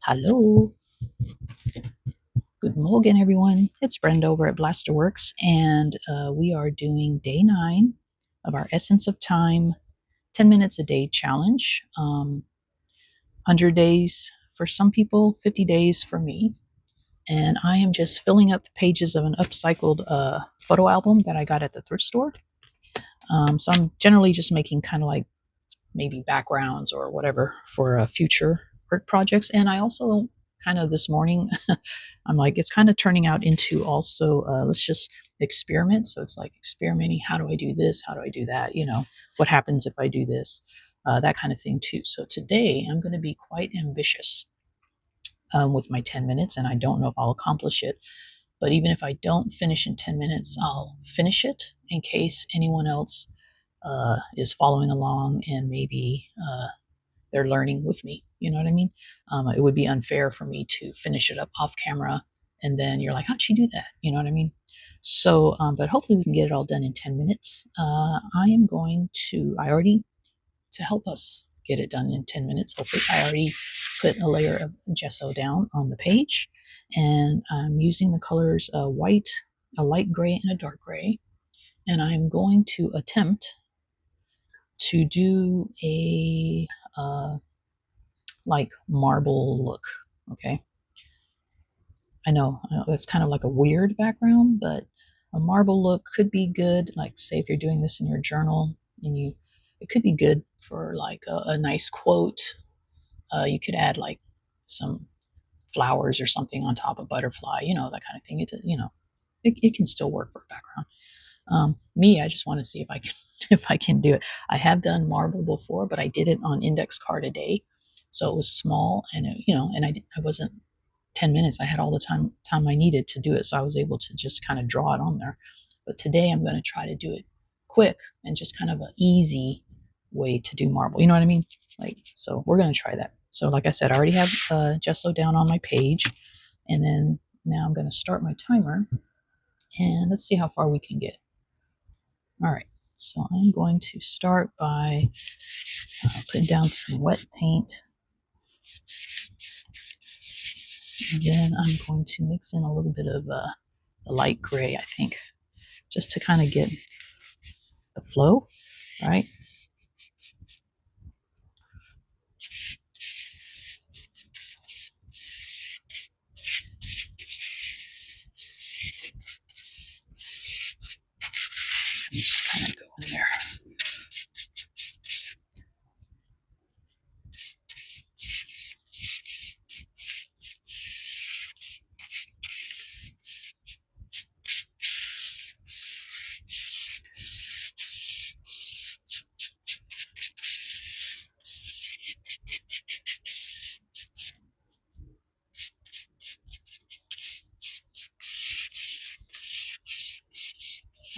Hello. Good morning, everyone. It's Brenda over at B.laster, and we are doing day 9 of our Essence of Time 10 minutes a day challenge. 100 days for some people, 50 days for me. And I am just filling up the pages of an upcycled photo album that I got at the thrift store. So I'm generally just making kind of like maybe backgrounds or whatever for future art projects. And I also kind of this morning, I'm like, it's kind of turning out into also, let's just experiment. So it's like experimenting. How do I do this? How do I do that? What happens if I do this? That kind of thing too. So today I'm going to be quite ambitious with my 10 minutes, and I don't know if I'll accomplish it. But even if I don't finish in 10 minutes, I'll finish it in case anyone else is following along and maybe they're learning with me. You know what I mean? It would be unfair for me to finish it up off camera and then you're like, how'd she do that? You know what I mean? So, but hopefully we can get it all done in 10 minutes. To help us get it done in 10 minutes, hopefully, I already put a layer of gesso down on the page, and I'm using the colors white, a light gray, and a dark gray. And I'm going to attempt to do a like marble look. Okay, I know that's kind of like a weird background, but a marble look could be good. Like, say if you're doing this in your journal, and it could be good for like a nice quote. You could add like some flowers or something on top of butterfly, that kind of thing. It can still work for a background. Me, I just want to see if I can if I can do it. I have done marble before, but I did it on index card a day, so it was small, and I wasn't 10 minutes. I had all the time I needed to do it, so I was able to just kind of draw it on there. But today I'm going to try to do it quick and just kind of an easy way to do marble. You know what I mean? Like, so we're going to try that. So, like I said, I already have gesso down on my page, and then now I'm going to start my timer, and let's see how far we can get. All right, so I'm going to start by putting down some wet paint. And then I'm going to mix in a little bit of the light gray, I think, just to kind of get the flow, right? Just kind of go in there.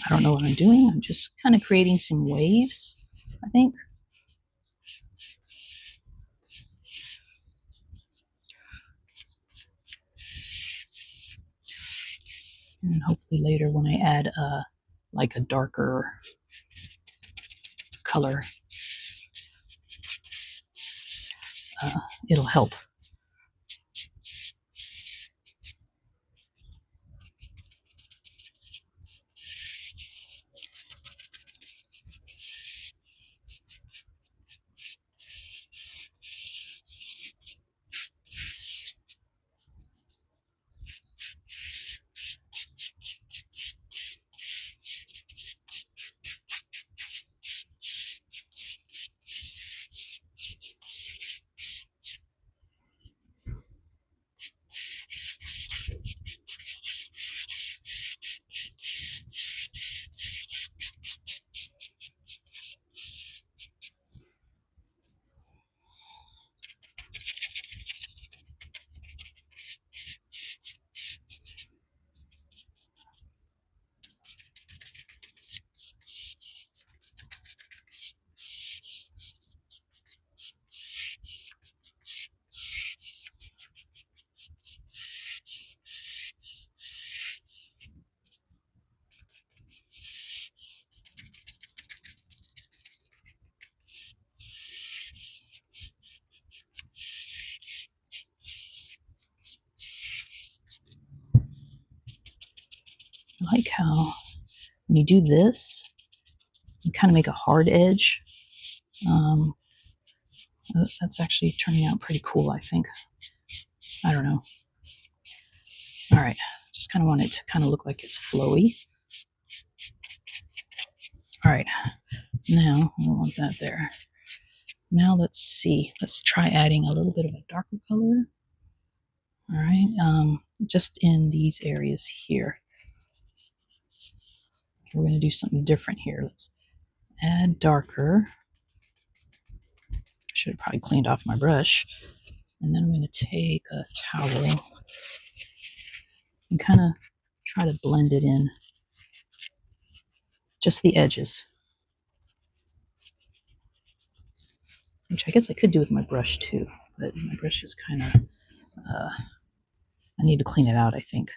I don't know what I'm doing. I'm just kind of creating some waves, I think. And hopefully later when I add like a darker color, it'll help. I like how when you do this, you kind of make a hard edge. That's actually turning out pretty cool, I think. I don't know. All right, just kind of want it to kind of look like it's flowy. All right, now I don't want that there. Now let's see. Let's try adding a little bit of a darker color. All right, just in these areas here. We're going to do something different here. Let's add darker. I should have probably cleaned off my brush. And then I'm going to take a towel and kind of try to blend it in. Just the edges. Which I guess I could do with my brush too. But my brush is kind of... I need to clean it out, I think.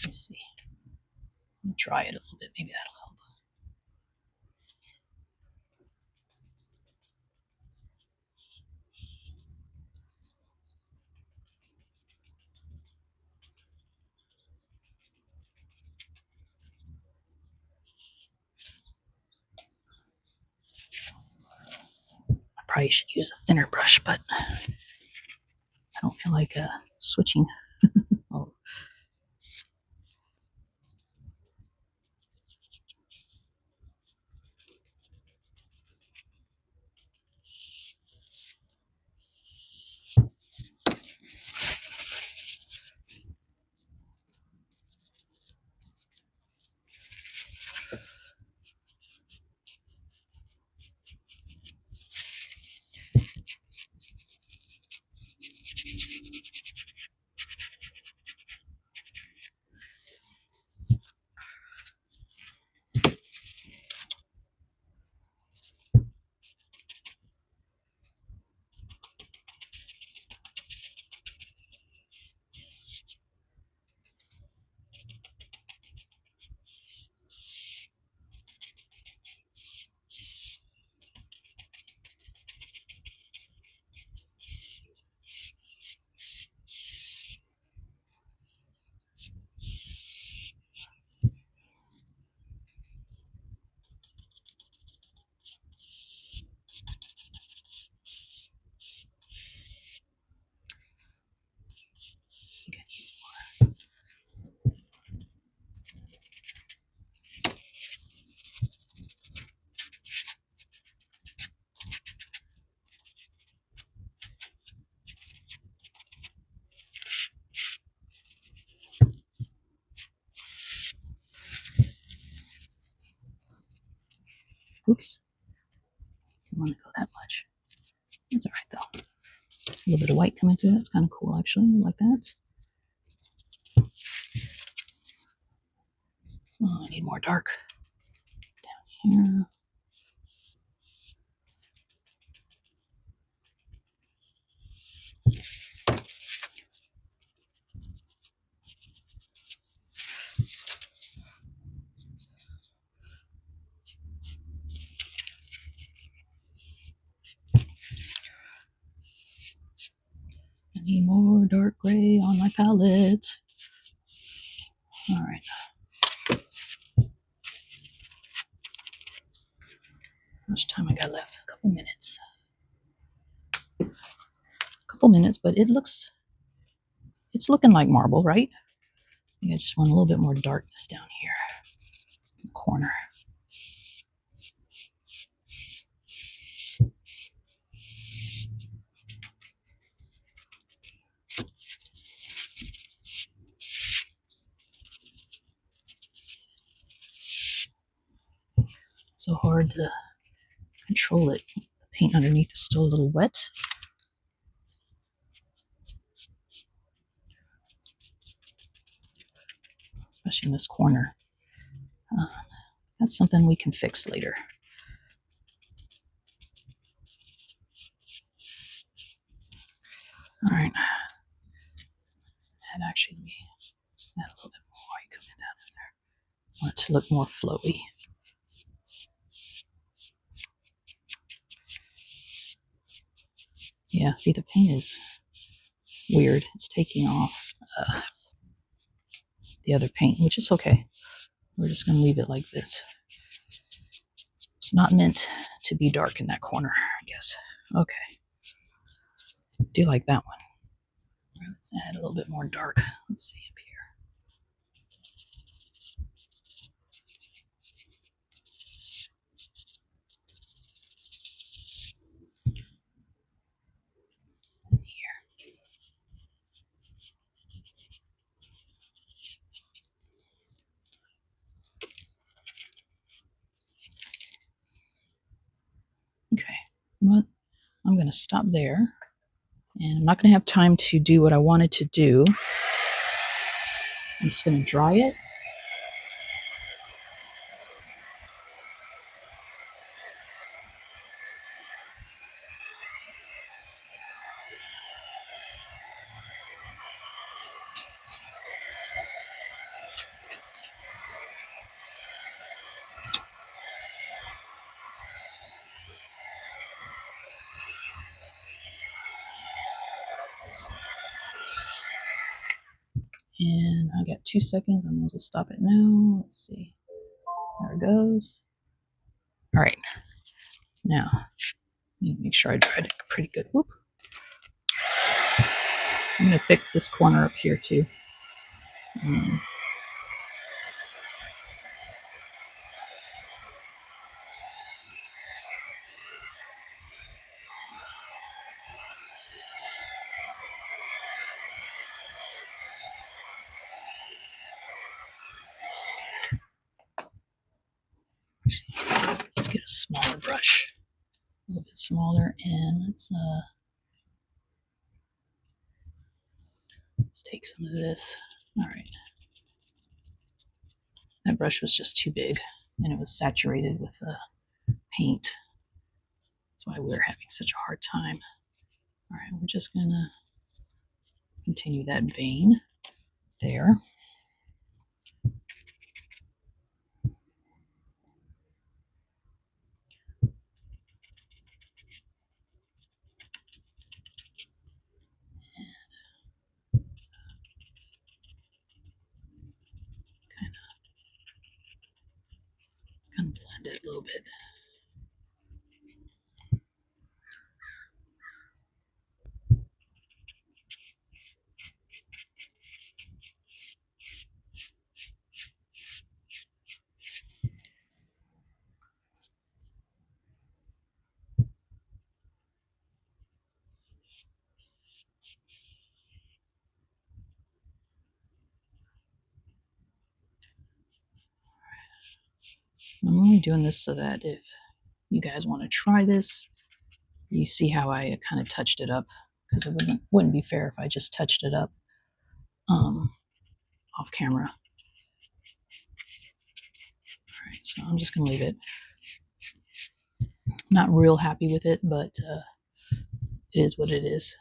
Let me see. Let me try it a little bit. Maybe that'll help. I probably should use a thinner brush, but I don't feel like switching. Oh. Oops. Didn't want to go that much. That's all right, though. A little bit of white coming through. That's kind of cool, actually. I like that. Oh, I need more dark down here. I need more dark gray on my palette. All right. How much time I got left? A couple minutes. But it's looking like marble, right? I think I just want a little bit more darkness down here in the corner. So hard to control it. The paint underneath is still a little wet. Especially in this corner. That's something we can fix later. All right. And actually, let me add a little bit more white coming down in there. I want it to look more flowy. Yeah, see, the paint is weird. It's taking off the other paint, which is okay. We're just going to leave it like this. It's not meant to be dark in that corner, I guess. Okay. Do like that one. Let's add a little bit more dark. Let's see up here. Here. Okay. What? I'm going to stop there. And I'm not going to have time to do what I wanted to do. I'm just going to dry it. And I got 2 seconds. I'm going to stop it now. Let's see. There it goes. All right. Now, let me make sure I dried it pretty good. Whoop. I'm going to fix this corner up here too. Let's get a smaller brush. A little bit smaller, and let's take some of this. All right. That brush was just too big, and it was saturated with paint. That's why we're having such a hard time. All right, we're just gonna continue that vein there. Kind of blend it a little bit. I'm only doing this so that if you guys want to try this, you see how I kind of touched it up, because it wouldn't be fair if I just touched it up off camera. All right, so I'm just gonna leave it. Not real happy with it, but it is what it is.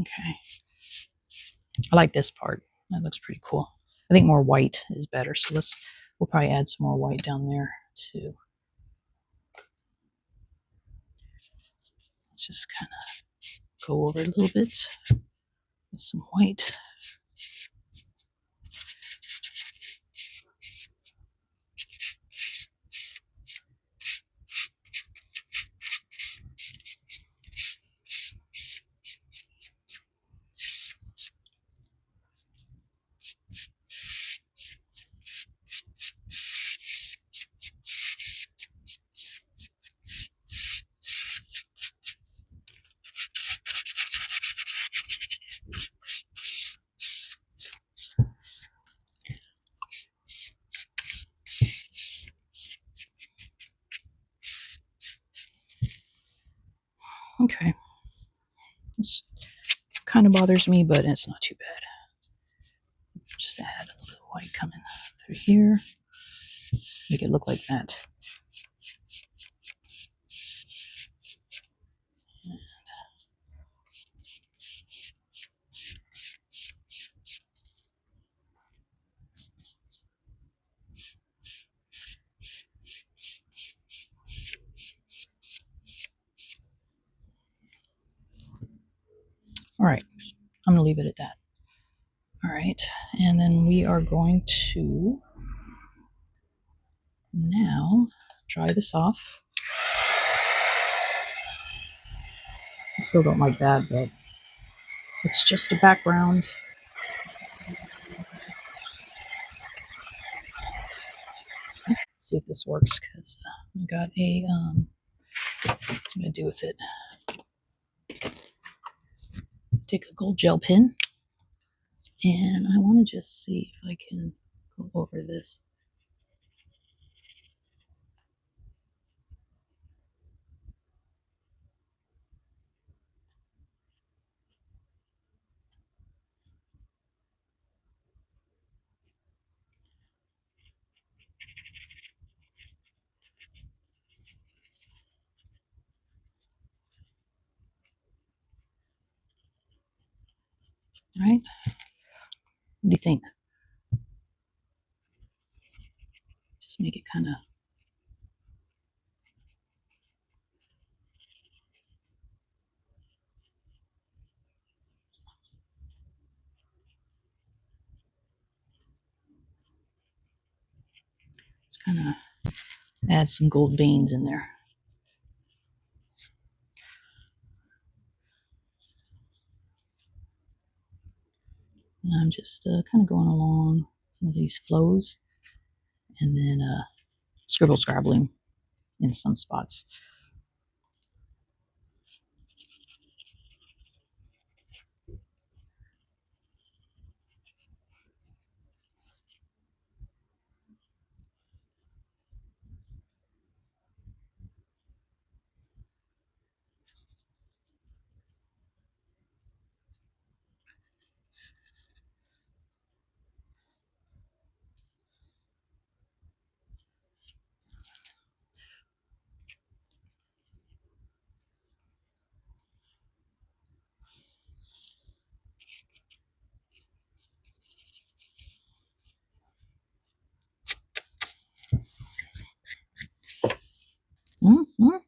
Okay. I like this part. That looks pretty cool. I think more white is better, so we'll probably add some more white down there too. Let's just kind of go over it a little bit with some white. Okay. This kind of bothers me, but it's not too bad. Just add a little white coming through here. Make it look like that. to leave it at that. All right, and then we are going to now dry this off. I still don't like that, but it's just a background. Let's see if this works, because I got a, what I'm going to do with it. Take a gold gel pen, and I want to just see if I can go over this. All right? What do you think? Just make it kind of, just kind of add some gold veins in there. And I'm just kind of going along some of these flows, and then scribbling in some spots. Mm-hmm. Of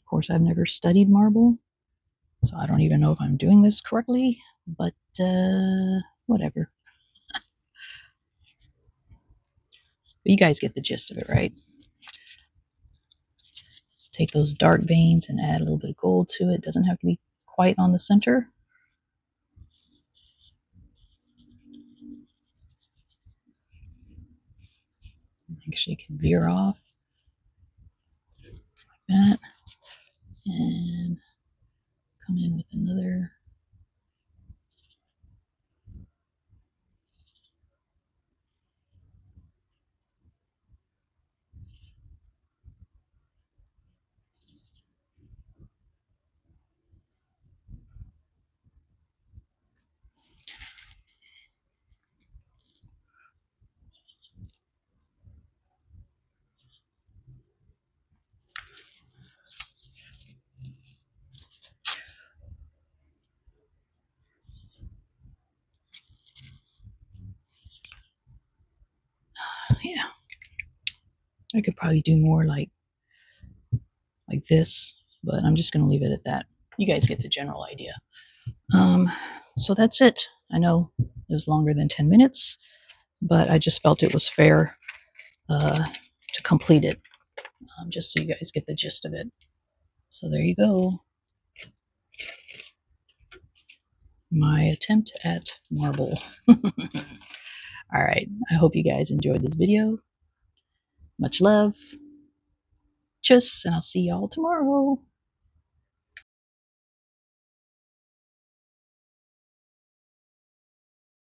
course, I've never studied marble, so I don't even know if I'm doing this correctly, but whatever. But you guys get the gist of it, right? Just take those dark veins and add a little bit of gold to it. Doesn't have to be quite on the center. Actually, can veer off like that, and come in with another. Yeah, I could probably do more like this, but I'm just going to leave it at that. You guys get the general idea. So that's it. I know it was longer than 10 minutes, but I just felt it was fair to complete it, just so you guys get the gist of it. So there you go. My attempt at marble. All right. I hope you guys enjoyed this video. Much love. Tschüss, and I'll see y'all tomorrow.